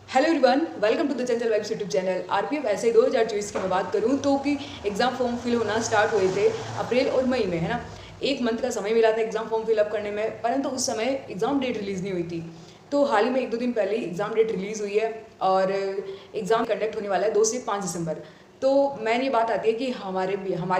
Hello everyone, welcome to the Chanchal vibes YouTube channel. RPF SI 2024 की मैं बात करूं तो कि एग्ज़ाम फॉर्म फिल होना स्टार्ट हुए थे अप्रैल और मई में, है ना। एक मंथ का समय मिला था एग्ज़ाम फॉर्म फिलअप करने में, परंतु उस समय एग्ज़ाम डेट रिलीज़ नहीं हुई थी। तो हाल ही में 1-2 दिन पहले एग्ज़ाम डेट रिलीज़ हुई है और एग्ज़ाम कंडक्ट होने वाला है 2 से 5 दिसंबर। तो मैन ये बात आती है कि हमारे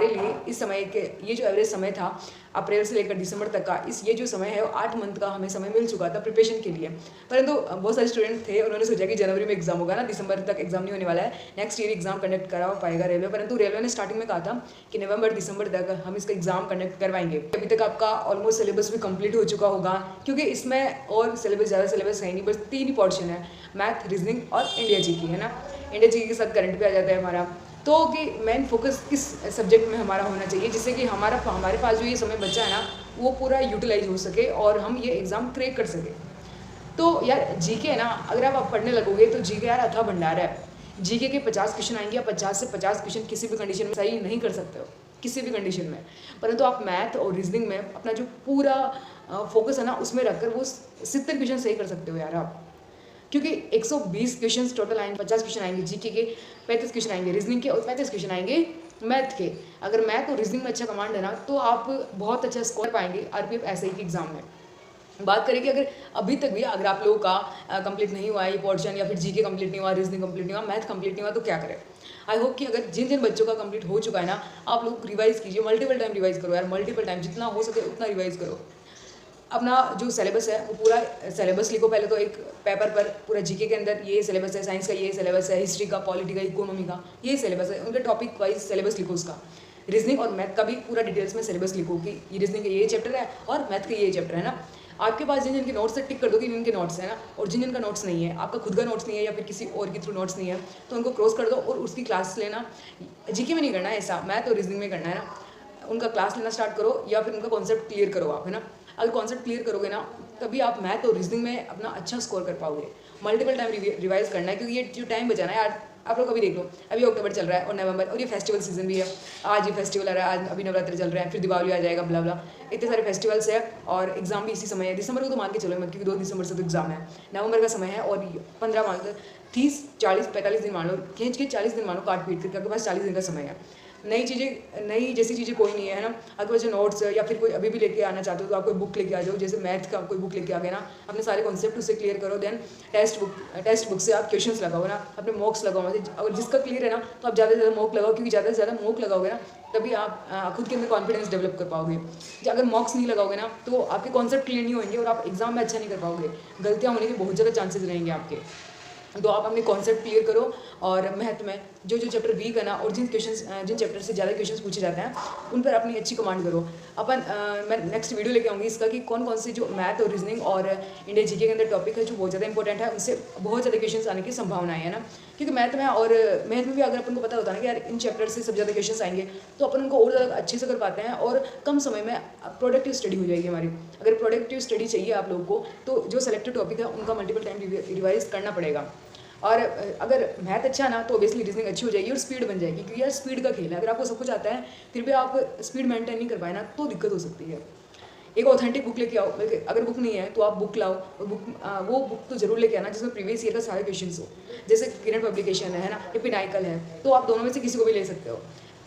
लिए इस समय के ये जो एवरेज समय था अप्रैल से लेकर दिसंबर तक का, ये जो समय है वो 8 मंथ का हमें समय मिल चुका था प्रिपरेशन के लिए। परंतु बहुत सारे स्टूडेंट थे, उन्होंने सोचा कि जनवरी में एग्जाम होगा ना, दिसंबर तक एग्जाम नहीं होने वाला है, नेक्स्ट ईयर एग्जाम कंडक्ट करा पाएगा रेलवे। परंतु रेलवे ने स्टार्टिंग में कहा था कि नवंबर दिसंबर तक हम इसका एग्जाम कंडक्ट करवाएंगे। अभी तक आपका ऑलमोस्ट सिलेबस भी कंप्लीट हो चुका होगा, क्योंकि इसमें और ज़्यादा सिलेबस है नहीं, बस 3 ही पोर्शन है, मैथ, रीजनिंग और इंडिया जी की, है ना। इंडिया जी के साथ करंट भी आ जाता है हमारा। तो कि मेन फोकस किस सब्जेक्ट में हमारा होना चाहिए, जिससे कि हमारे पास जो ये समय बचा है ना, वो पूरा यूटिलाइज हो सके और हम ये एग्ज़ाम क्रैक कर सके। तो यार जीके है ना, अगर आप पढ़ने लगोगे तो जीके यार अथा भंडार है। जीके के 50 क्वेश्चन आएंगे, आप 50 से 50 क्वेश्चन किसी भी कंडीशन में सही नहीं कर सकते हो, किसी भी कंडीशन में। परंतु आप मैथ और रीजनिंग में अपना जो पूरा फोकस है ना, उसमें रखकर वो 70 क्वेश्चन सही कर सकते हो यार आप। क्योंकि 120 क्वेश्चन टोटल आएंगे, 50 क्वेश्चन आएंगे जीके के, 35 क्वेश्चन आएंगे रीजनिंग के और 35 क्वेश्चन आएंगे मैथ के। अगर मैथ और रीजनिंग में अच्छा कमांड है ना, तो आप बहुत अच्छा स्कोर पाएंगे आरपीएफ एसआई के एग्जाम में। बात करें कि अगर अभी तक भी अगर आप लोगों का कंप्लीट नहीं हुआ है ये पोर्शन, या फिर जीके कंप्लीट नहीं हुआ, रीजनिंग कंप्लीट नहीं हुआ, मैथ कंप्लीट नहीं हुआ, तो क्या करें। आई होप कि अगर जिन जिन बच्चों का कंप्लीट हो चुका है ना, आप लोग रिवाइज कीजिए, मल्टीपल टाइम रिवाइज करो यार, मल्टीपल टाइम जितना हो सके उतना रिवाइज करो। अपना जो सिलेबस है वो पूरा सिलेबस लिखो पहले तो, एक पेपर पर पूरा जीके के अंदर ये सिलेबस है, साइंस का ये सिलेबस है, हिस्ट्री का, पॉलिटी का, इकोनॉमी का ये सिलेबस है, उनके टॉपिक वाइज सिलेबस लिखो उसका। रीजनिंग और मैथ का भी पूरा डिटेल्स में सिलेबस लिखो कि ये रीजनिंग का ये चैप्टर है और मैथ का ये चैप्टर है ना। आपके पास जिन जिनके नोट्स है टिक कर दो कि इनके नोट्स है ना, और जिन जिनका नोट्स नहीं है, आपका खुद का नोट्स नहीं है या फिर किसी और के थ्रू नोट्स नहीं है, तो उनको क्रॉस कर दो और उसकी क्लास लेना। जीके में नहीं करना है ऐसा, मैथ और रीजनिंग में करना है ना। उनका क्लास लेना स्टार्ट करो या फिर उनका कॉन्सेप्ट क्लियर करो आप, है ना। अगर कॉन्सेप्ट क्लियर करोगे ना, तभी आप मैथ और रीजनिंग में अपना अच्छा स्कोर कर पाओगे। मल्टीपल टाइम रिवाइज करना है, क्योंकि ये जो टाइम बचाना है यार, आप लोग अभी देख लो, अभी अक्टूबर चल रहा है और नवंबर, और ये फेस्टिवल सीजन भी है। आज ये फेस्टिवल आ रहा है, आज अभी नवरात्रि चल रहे हैं, फिर दिवाली आ जाएगा, ब्ला ब्ला, इतने सारे फेस्टिवल्स है। और एग्जाम भी इसी समय है, दिसंबर को तो मान के चलो मत, क्योंकि 2 दिसंबर से तो एग्जाम है। नवंबर का समय है और 15 मान लो, 30, 40, 45 दिन मान लो, खींच के 40 दिन मानो, काट पीट करके आपके पास 40 दिन का समय है। नई जैसी चीज़ें कोई नहीं है ना। अगर वैसे नोट्स या फिर कोई अभी भी लेके आना चाहते हो तो आप कोई बुक लेके आ जाओ, जैसे मैथ का कोई बुक लेके आ गए ना, अपने सारे कॉन्सेप्ट उससे क्लियर करो। देन टेक्स्ट बुक से आप क्वेश्चंस लगाओ ना, अपने मॉक्स लगाओ। मतलब अगर जिसका क्लियर है ना, तो आप ज़्यादा से ज़्यादा मॉक लगाओ, क्योंकि ज़्यादा से ज़्यादा मॉक लगाओगे ना, तभी आप खुद के अंदर कॉन्फिडेंस डेवलप कर पाओगे। अगर मॉक्स नहीं लगाओगे ना, तो आपके कॉन्सेप्ट क्लियर नहीं होंगे और आप एग्जाम में अच्छा नहीं कर पाओगे, गलतियाँ होने के बहुत ज़्यादा चांसेस रहेंगे आपके। तो आप अपने कॉन्सेप्ट क्लियर करो और मैथ में जो चैप्टर वीक है ना, और जिन चैप्टर से ज़्यादा क्वेश्चंस पूछे जाते हैं, उन पर अपनी अच्छी कमांड करो। मैं नेक्स्ट वीडियो लेके आऊँगी इसका कि कौन कौन से जो मैथ और रीजनिंग और इंडिया जीके के अंदर टॉपिक है जो बहुत ज़्यादा इंपॉर्टेंट है, उनसे बहुत ज़्यादा क्वेश्चंस आने की संभावनाएं है ना। क्योंकि मैथ में भी अगर अपन को पता होता है ना कि यार इन चैप्टर से सब ज़्यादा क्वेश्चंस आएंगे, तो अपन उनको और ज़्यादा अच्छे से कर पाते हैं और कम समय में प्रोडक्टिव स्टडी हो जाएगी हमारी। अगर प्रोडक्टिव स्टडी चाहिए आप लोगों को, तो जो सेलेक्टेड टॉपिक है उनका मल्टीपल टाइम रिवाइज करना पड़ेगा। और अगर मैथ अच्छा ना, तो ऑब्वियसली रीजनिंग अच्छी हो जाएगी और स्पीड बन जाएगी, क्योंकि यार स्पीड का खेल है। अगर आपको सब कुछ आता है फिर भी आप स्पीड मेंटेन नहीं कर पाए ना, तो दिक्कत हो सकती है। एक ऑथेंटिक बुक लेके आओ, अगर बुक नहीं है तो आप बुक लाओ, और वो बुक तो जरूर लेके आना जिसमें प्रीवियस ईयर का सारे क्वेश्चन हो। जैसे किरण पब्लिकेशन है ना, या पिनाइकल है, तो आप दोनों में से किसी को भी ले सकते हो।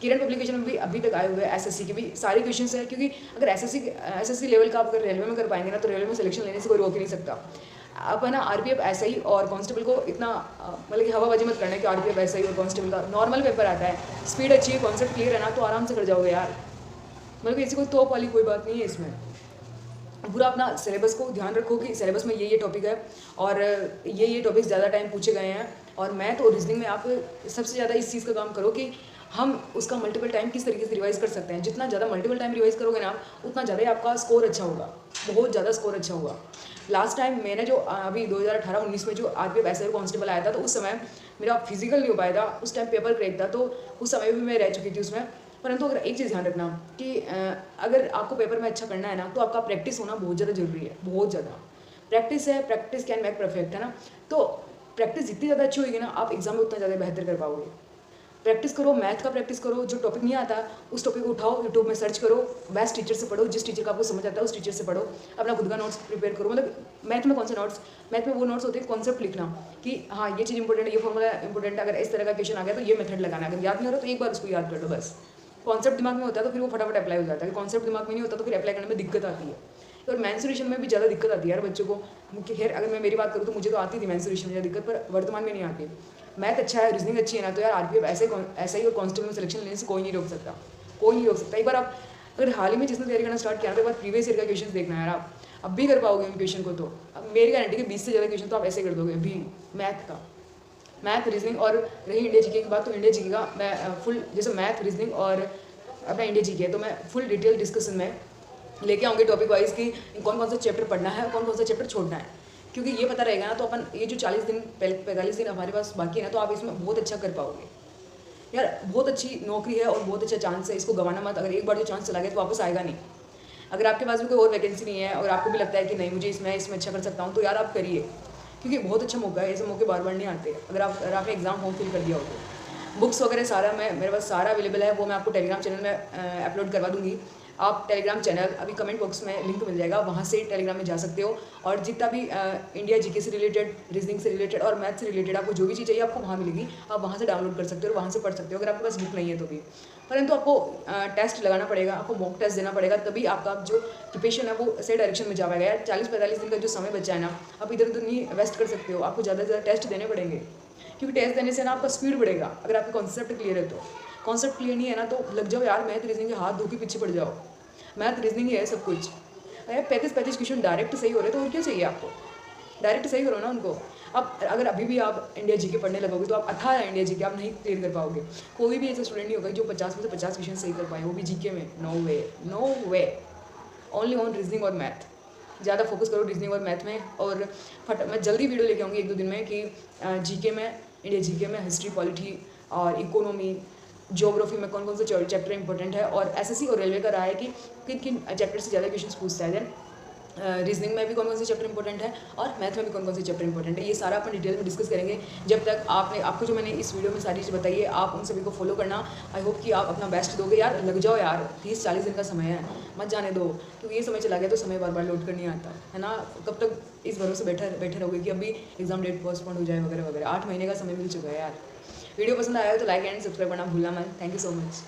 किरण पब्लिकेशन में भी अभी तक आए हुए एसएससी के भी सारे क्वेश्चन है, क्योंकि अगर एसएससी लेवल का आप अगर रेलवे में कर पाएंगे ना, तो रेलवे में सिलेक्शन लेने से कोई रोक ही नहीं सकता। आप है ना आरपीएफ ऐसा ही और कांस्टेबल को इतना मतलब कि हवाबाजी मत करना है कि आरपीएफ ऐसा ही और कांस्टेबल का नॉर्मल पेपर आता है, स्पीड अच्छी है, कॉन्सेप्ट क्लियर है ना, तो आराम से कर जाओगे यार। मतलब कि ऐसी कोई तोप वाली कोई बात नहीं है इसमें। पूरा अपना सिलेबस को ध्यान रखो कि सिलेबस में ये टॉपिक है और ये टॉपिक्स ज़्यादा टाइम पूछे गए हैं। और मैथ और रीजनिंग में आप सबसे ज़्यादा इस चीज़ का काम करो कि हम उसका मल्टीपल टाइम किस तरीके से रिवाइज कर सकते हैं। जितना ज़्यादा मल्टीपल टाइम रिवाइज करोगे ना, उतना ज़्यादा ही आपका स्कोर अच्छा होगा, बहुत ज़्यादा स्कोर अच्छा होगा। लास्ट टाइम मैंने जो अभी 2018-19 में जो आरपीएफ एसआई कांस्टेबल आया था, तो उस समय मेरा फिजिकल नहीं हो पाया था, उस टाइम पेपर क्रैक था, तो उस समय भी मैं रह चुकी थी उसमें। परंतु अगर एक चीज़ ध्यान रखना कि अगर आपको पेपर में अच्छा करना है ना, तो आपका प्रैक्टिस होना बहुत ज़्यादा जरूरी है, बहुत ज़्यादा। प्रैक्टिस कैन मेक परफेक्ट, है ना। तो प्रैक्टिस जितनी ज़्यादा अच्छी होगी ना, आप एग्जाम में उतना ज़्यादा बेहतर कर पाओगे। प्रैक्टिस करो, मैथ का प्रैक्टिस करो, जो टॉपिक नहीं आता उस टॉपिक को उठाओ, यूट्यूब में सर्च करो, बेस्ट टीचर से पढ़ो, जिस टीचर का आपको समझ आता है उस टीचर से पढ़ो, अपना खुद का नोट्स प्रिपेयर करो। मतलब मैथ में कौन से नोट्स, मैथ में वो नोट्स होते हैं कॉन्सेप्ट लिखना कि हाँ ये चीज़ इंपॉर्टेंट है, ये फॉर्मूला इंपॉर्टेंट है, अगर इस तरह का क्वेश्चन आ गया तो ये मेथड लगाना है, अगर याद नहीं हो रहा तो एक बार उसको याद कर लो बस। कॉन्सेप्ट दिमाग में होता है तो फिर वो फटाफट अप्लाई हो जाता है, कॉन्सेप्ट दिमाग में नहीं होता तो फिर अप्लाई करने में दिक्कत आती है। और मेंसुरेशन में भी ज़्यादा दिक्कत आती है यार बच्चों को। खैर अगर मैं मेरी बात करूँ तो मुझे तो आती थी मेंसुरेशन में दिक्कत, पर वर्तमान में नहीं आती। मैथ अच्छा है, रीजनिंग अच्छी है ना, तो यार आरपीएफ ऐसा ही और कांस्टेबल में सिलेक्शन लेने से कोई नहीं रोक सकता, कोई नहीं रोक सकता। एक बार आप अगर हाल ही में जिसने तैयारी करना स्टार्ट किया तो एक बार प्रीवियस ईयर का क्वेश्चन देखना है यार, आप अब भी कर पाओगे उन क्वेश्चन को। तो अब मेरी गारंटी कि 20 से ज़्यादा क्वेश्चन तो आप ऐसे कर दोगे अभी मैथ का, मैथ रीजनिंग। और रही इंडिया जीके की बात, तो इंडिया जीके का मैं फुल, जैसे मैथ रीजनिंग और अपना इंडिया जीके है, तो मैं फुल डिटेल डिस्कशन में लेके आऊँगी टॉपिक वाइज कि कौन कौन सा चैप्टर पढ़ना है, कौन कौन सा चैप्टर छोड़ना है। क्योंकि ये पता रहेगा ना तो अपन ये जो 40 दिन 45 दिन हमारे पास बाकी है ना, तो आप इसमें बहुत अच्छा कर पाओगे यार। बहुत अच्छी नौकरी है और बहुत अच्छा चांस है, इसको गंवाना मत। अगर एक बार जो चांस चला गया तो वापस आएगा नहीं। अगर आपके पास भी कोई और वैकेंसी नहीं है और आपको भी लगता है कि नहीं मुझे इसमें अच्छा कर सकता हूँ, तो यार आप करिए, क्योंकि बहुत अच्छा मौका है, ऐसे मौके बार बार नहीं आते। अगर आपने एग्जाम फॉर्म फिल कर दिया हो तो बुक्स वगैरह सारा मेरे पास सारा अवेलेबल है, वो मैं आपको टेलीग्राम चैनल में अपलोड करवा दूँगी। आप टेलीग्राम चैनल अभी कमेंट बॉक्स में लिंक मिल जाएगा, वहाँ से टेलीग्राम में जा सकते हो। और जितना भी इंडिया जीके से रिलेटेड, रीजनिंग से रिलेटेड और मैथ से रिलेटेड आपको जो भी चीज़ चाहिए आपको वहाँ मिलेगी, आप वहाँ से डाउनलोड कर सकते हो और वहाँ से पढ़ सकते हो अगर आपके पास बुक नहीं है तो भी। परंतु आपको टेस्ट लगाना पड़ेगा, आपको मॉक टेस्ट देना पड़ेगा, तभी आपका जो प्रिपरेशन है वो सही डायरेक्शन में जा पाएगा यार। 40-45 दिन का जो समय बचा है ना, आप इधर उधर नहीं वेस्ट कर सकते हो, आपको ज़्यादा से ज़्यादा टेस्ट देने पड़ेंगे, क्योंकि टेस्ट देने से ना आपका स्पीड बढ़ेगा। अगर आपका कॉन्सेप्ट क्लियर है तो, कॉन्सेप्ट क्लियर नहीं है ना तो लग जाओ यार मैथ रीजनिंग के हाथ धो के पीछे पड़ जाओ। मैथ रीजनिंग ही है सब कुछ। अरे 35 क्वेश्चन डायरेक्ट सही हो रहे तो और क्या चाहिए आपको, डायरेक्ट सही करो ना उनको। अब अगर अभी भी आप इंडिया जीके पढ़ने लगोगे तो आप 18 इंडिया जीके आप नहीं क्लियर कर पाओगे। कोई भी ऐसा स्टूडेंट नहीं होगा जो 50 में से 50 क्वेश्चन सही कर पाए, वो भी जीके में। No way, no way. Only on reasoning और मैथ, ज़्यादा फोकस करो रीजनिंग और मैथ में। और मैं जल्दी वीडियो लेके आऊँगी 1-2 दिन में कि जीके में, इंडिया जीके में हिस्ट्री, पॉलिटी और इकोनॉमी, ज्योग्राफी में कौन कौन से चैप्टर इंपॉर्टेंट है। और एसएससी और रेलवे का रहा है कि किन किन चैप्टर से ज़्यादा क्वेश्चन पूछता है। देन रीजनिंग में भी कौन कौन से चैप्टर इंपॉर्टेंट है और मैथ में भी कौन कौन से चैप्टर इंपॉर्टेंट है, ये सारा अपन डिटेल में डिस्कस करेंगे। जब तक आपको जो मैंने इस वीडियो में सारी चीज़ बताई है आप उन सभी को फॉलो करना। आई होप कि आप अपना बेस्ट दोगे यार, लग जाओ यार, 30-40 दिन का समय है, मत जाने दो। क्योंकि ये समय चला गया तो समय बार बार लौट कर नहीं आता है ना। कब तक इस भरोसे बैठे रहोगे कि अभी एग्जाम डेट पोस्टपोन हो जाए वगैरह वगैरह। 8 महीने का समय मिल चुका है यार। वीडियो पसंद आया हो तो लाइक एंड सब्सक्राइब करना भूलना मत। Thank you so much.